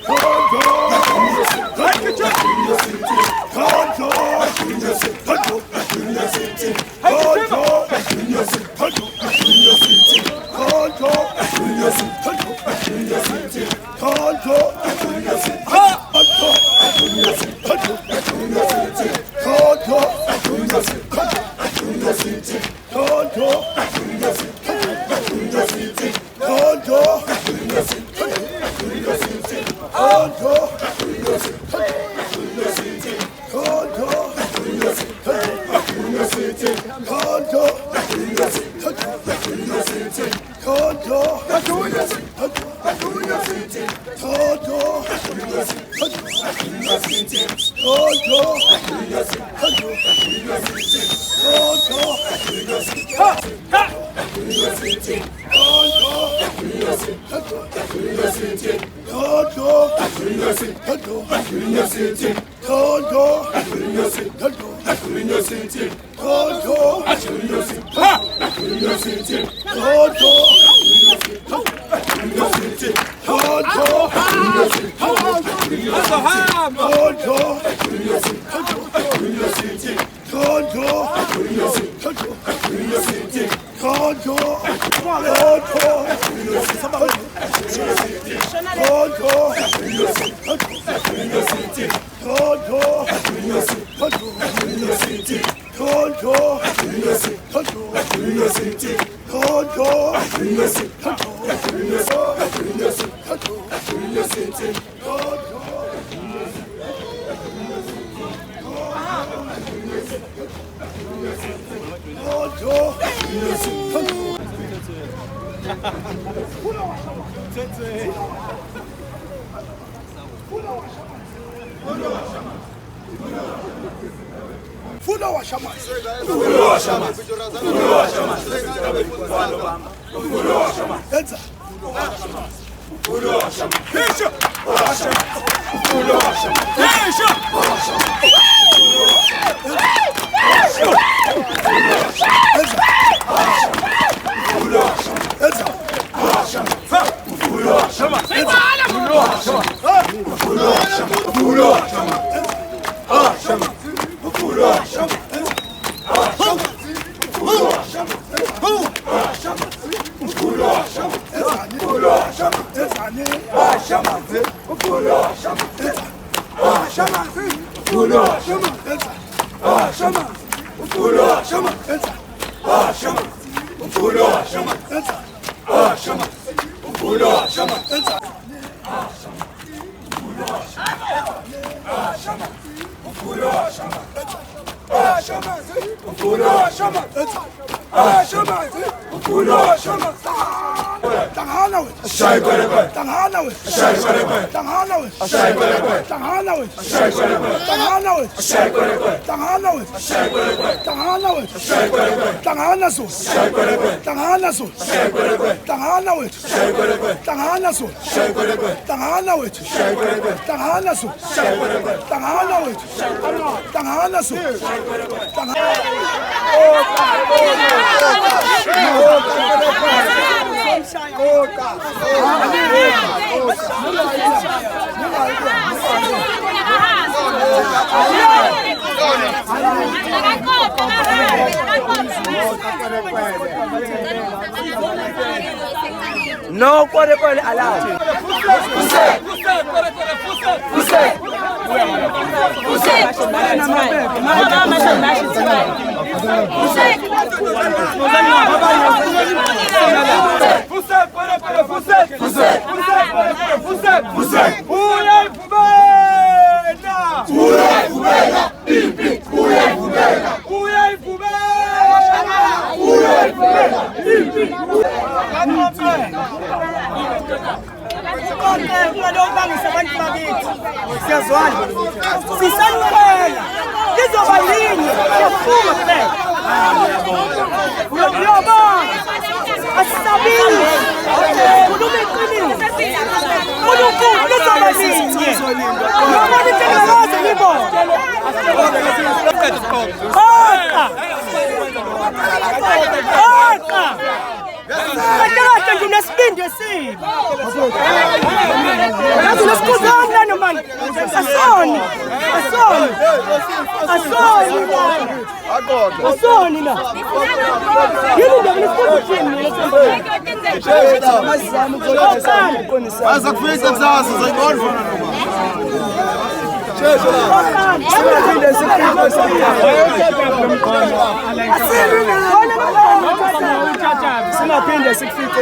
Don't No puede allowed.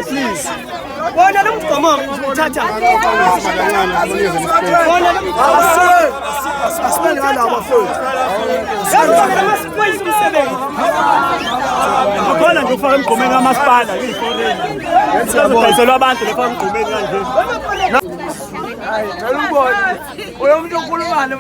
please. Khona nje ufaka emgomeni kamasipala yiforeni. Yenzelwa abantu lefa emgomeni kanje. Hayi, ngiyabona. Uyomuntu okhulumana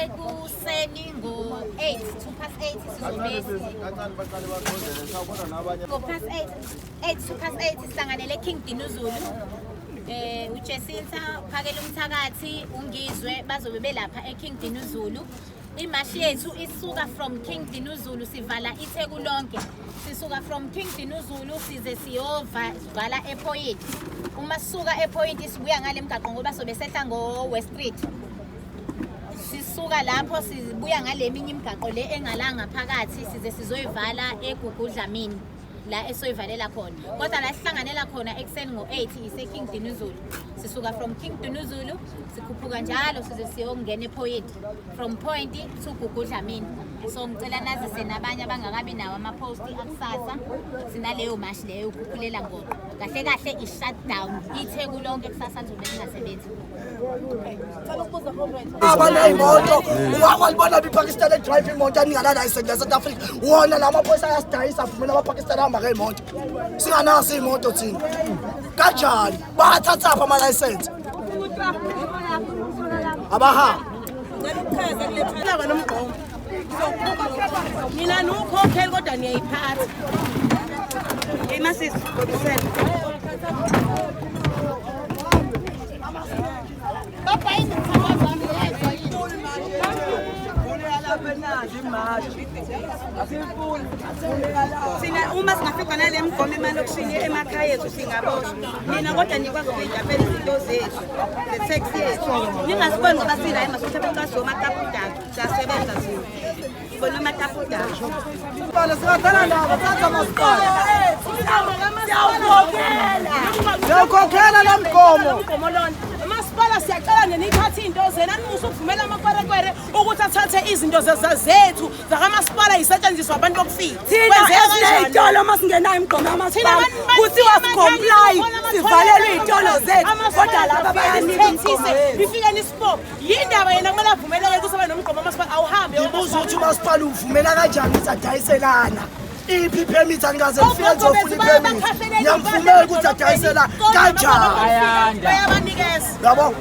ekuseni ngo-8 to past 8 ngo-past 8 to past 8 sihlanganele King Dinuzulu. uJesinta Phakela Umthakathi uNgizwe bazobe belapha eKing Dinuzulu. Imashi yethu isuka from King Dinuzulu sivala iTheku lonke. Sisuka from King Dinuzulu size siyovala ePoint. Uma sisuka ePoint sibuya ngale mgaqo ngoba sobe sehla ngo West Street. Sisuka lapho sibuya ngale minye imigaqo le engalanga phakathi size sizoyivala eGugudlamini la esoyivalela khona. Kodwa la sihlanganela khona ekseni ngo-8 ise King Dinuzulu. Sisuka from King Dinuzulu sikhuphuka njalo size siyongena ePoint. From Point to Gugudlamini. So ngicela nazise nabanye abangakabi nawo ama-posti akusasa sinaleyo mashi leyo ukukhuphulela ngona. Kahle kahle i-shutdown iTheku lonke kusasa lizobe lingasebenzi. Abaneyimoto uyakwalibona iPakistan drive imoto aningana license la South Africa wona la maphoyisa ayasidayisa mina abaPakistan ahamba ngeimoto singanazo imoto thina kanjani bathatha apha ama license abahamba ngalokuchaza kuletha nomgqomo mina nokhokheli kodwa niyayiphatha emasisi Sina uma singafika nale mgomo emalokishini emakhaya ethu singaboshwa. Mina kodwa nikwazi ukuyijapela izinto zethu. The tax yethu. Ningasiboni ngoba sila emasithatha ucaso amatapudaka. Siyasebenza sina. Bona amatapudaka. Bana singadala nabo bathatha masipala Siyawukhokhela la mgomo lona. Masipala siyacela nenithathe izinto zena nimusa ukuvumela amakwerekwere ukuthi athathe izinto zethu zakamasipala isetshenziswa abantu bokufika. Thina ezitolo masingenayo imigqomo yamasipala kuthiwa sicomply sivalelwe izitolo zethu kodwa laba bayanika nifike nispo yindaba yena kumele avumeleke kusebe nomgqomo wamasipala awuhambe ngibuza ukuthi umasipala uvumela kanjani isadayiselana iphi permit angaze ngifike ngizofuna ipermit ngiyamvumela ukuthi adayiselana kanjani bayabanikeza yabo